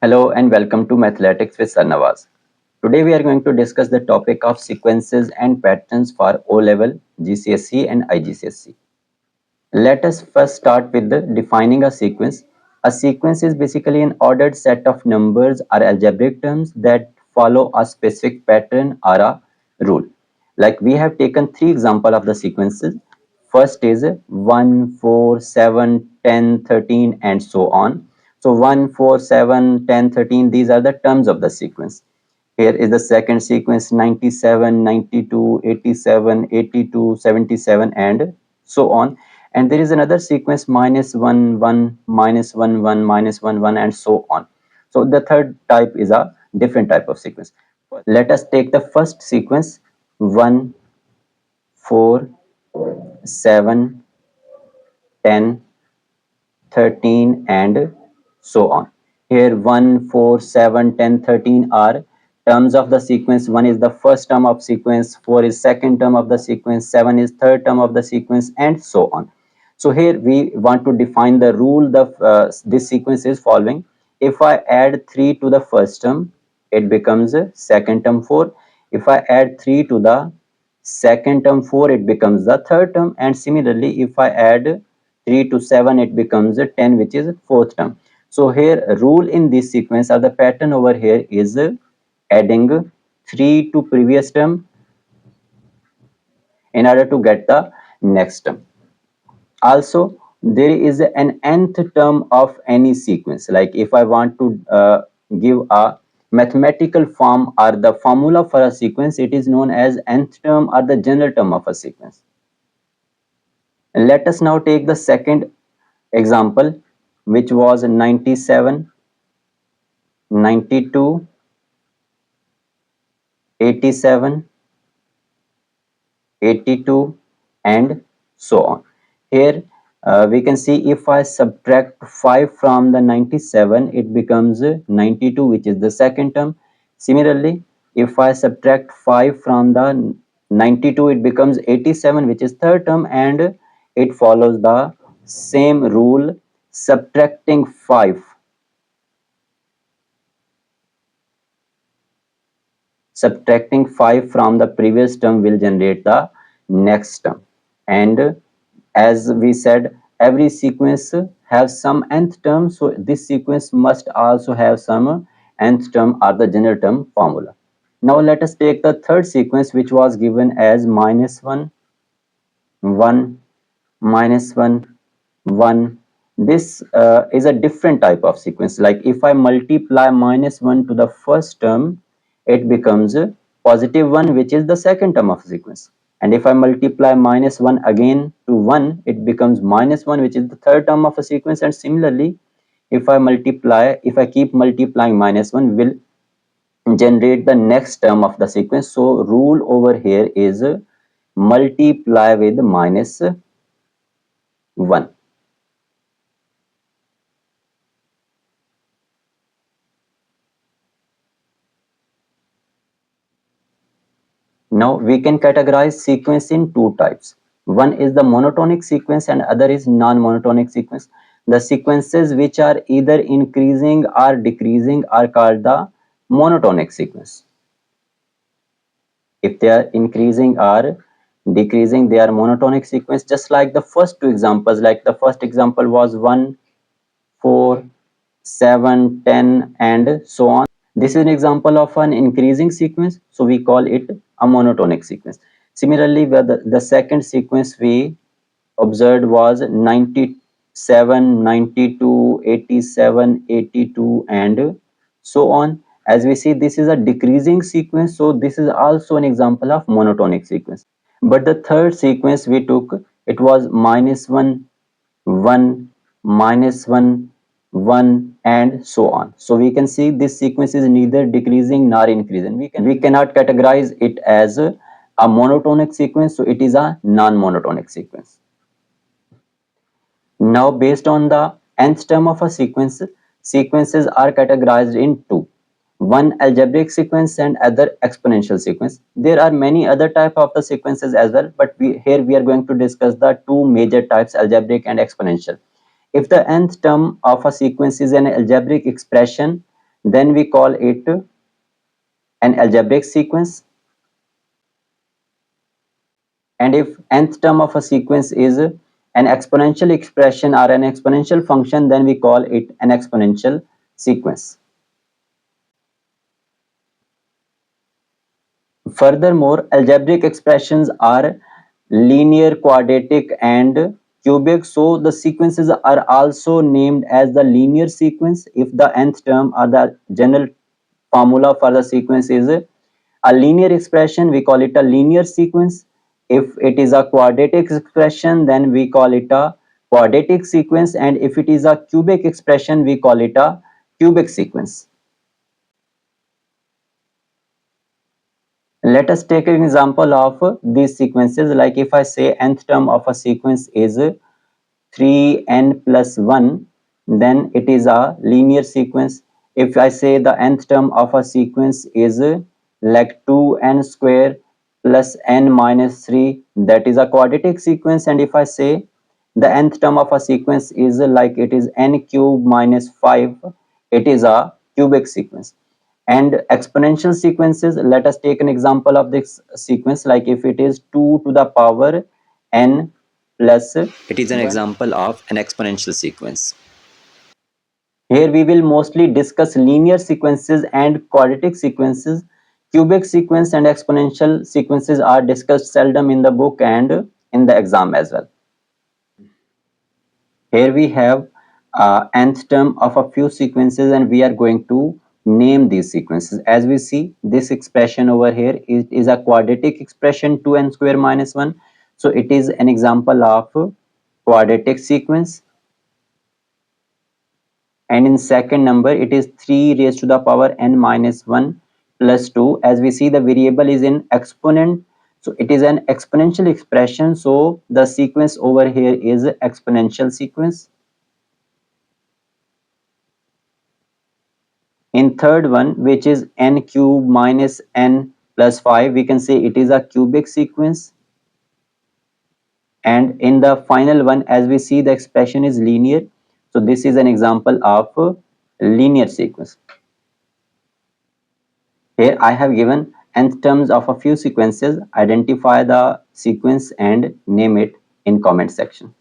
Hello and welcome to Mathletics with Sir Nawaz. Today we are going to discuss the topic of sequences and patterns for O-level, GCSE and IGCSE. Let us first start with defining a sequence. A sequence is basically an ordered set of numbers or algebraic terms that follow a specific pattern or a rule. Like we have taken three examples of the sequences. First is 1, 4, 7, 10, 13 and so on. So 1, 4, 7, 10, 13, these are the terms of the sequence. Here is the second sequence 97, 92, 87, 82, 77 and so on. And there is another sequence minus 1, 1, minus 1, 1, minus 1, 1 and so on. So the third type is a different type of sequence. Let us take the first sequence 1, 4, 7, 10, 13 and so on. Here 1, 4, 7, 10, 13 are terms of the sequence. 1 is the first term of sequence, 4 is second term of the sequence, 7 is third term of the sequence and so on. So here we want to define the rule. This sequence is following. If I add 3 to the first term, it becomes second term 4. If I add 3 to the second term 4, it becomes the third term, and similarly if I add 3 to 7, it becomes 10, which is fourth term. So here rule in this sequence or the pattern over here is adding 3 to previous term in order to get the next term. Also there is an nth term of any sequence. Like if I want to give a mathematical form or the formula for a sequence, it is known as nth term or the general term of a sequence. And let us now take the second example, which was 97, 92, 87, 82 and so on. Here we can see if I subtract 5 from the 97, it becomes 92, which is the second term. Similarly, if I subtract 5 from the 92, it becomes 87, which is third term, and it follows the same rule. Subtracting 5 from the previous term will generate the next term. And as we said, every sequence has some nth term, so this sequence must also have some nth term or the general term formula. Now let us take the third sequence, which was given as minus 1, 1, minus 1, 1. This is a different type of sequence. Like if I multiply minus 1 to the first term, it becomes positive 1, which is the second term of sequence. And if I multiply minus 1 again to 1, it becomes minus 1, which is the third term of a sequence. And similarly, if I keep multiplying, minus 1 will generate the next term of the sequence. So rule over here is multiply with minus 1. Now we can categorize sequence in two types. One is the monotonic sequence and other is non-monotonic sequence. The sequences which are either increasing or decreasing are called the monotonic sequence. If they are increasing or decreasing, they are monotonic sequence, just like the first two examples. Like the first example was 1, 4, 7, 10 and so on. This is an example of an increasing sequence, so we call it a monotonic sequence. Similarly, where the second sequence we observed was 97, 92, 87, 82 and so on. As we see, this is a decreasing sequence, so this is also an example of monotonic sequence. But the third sequence we took, it was minus 1, 1, minus 1, 1 and so on. So we can see this sequence is neither decreasing nor increasing. We cannot categorize it as a monotonic sequence, so it is a non-monotonic sequence. Now based on the nth term of a sequence, sequences are categorized in two. One algebraic sequence and other exponential sequence. There are many other type of the sequences as well, but here we are going to discuss the two major types, algebraic and exponential. If the nth term of a sequence is an algebraic expression, then we call it an algebraic sequence. And if nth term of a sequence is an exponential expression or an exponential function, then we call it an exponential sequence. Furthermore, algebraic expressions are linear, quadratic, and cubic, so the sequences are also named as the linear sequence if the nth term or the general formula for the sequence is a linear expression, we call it a linear sequence. If it is a quadratic expression, then we call it a quadratic sequence, and if it is a cubic expression, we call it a cubic sequence. Let us take an example of these sequences. Like if I say nth term of a sequence is 3n plus 1, then it is a linear sequence. If I say the nth term of a sequence is like 2n square plus n minus 3, that is a quadratic sequence. And if I say the nth term of a sequence is like it is n cube minus 5, it is a cubic sequence. And exponential sequences, let us take an example of this sequence. Like if it is 2 to the power n plus, it is an example of an exponential sequence. Here we will mostly discuss linear sequences and quadratic sequences. Cubic sequence and exponential sequences are discussed seldom in the book and in the exam as well. Here we have nth term of a few sequences, and we are going to name these sequences. As we see, this expression over here is a quadratic expression, 2n square minus 1. So it is an example of quadratic sequence. And in second number, it is 3 raised to the power n minus 1 plus 2. As we see, the variable is in exponent, so it is an exponential expression, so the sequence over here is exponential sequence. In third one, which is n cube minus n plus 5, we can say it is a cubic sequence. And in the final one, as we see, the expression is linear, so this is an example of linear sequence. Here I have given nth terms of a few sequences. Identify the sequence and name it in comment section.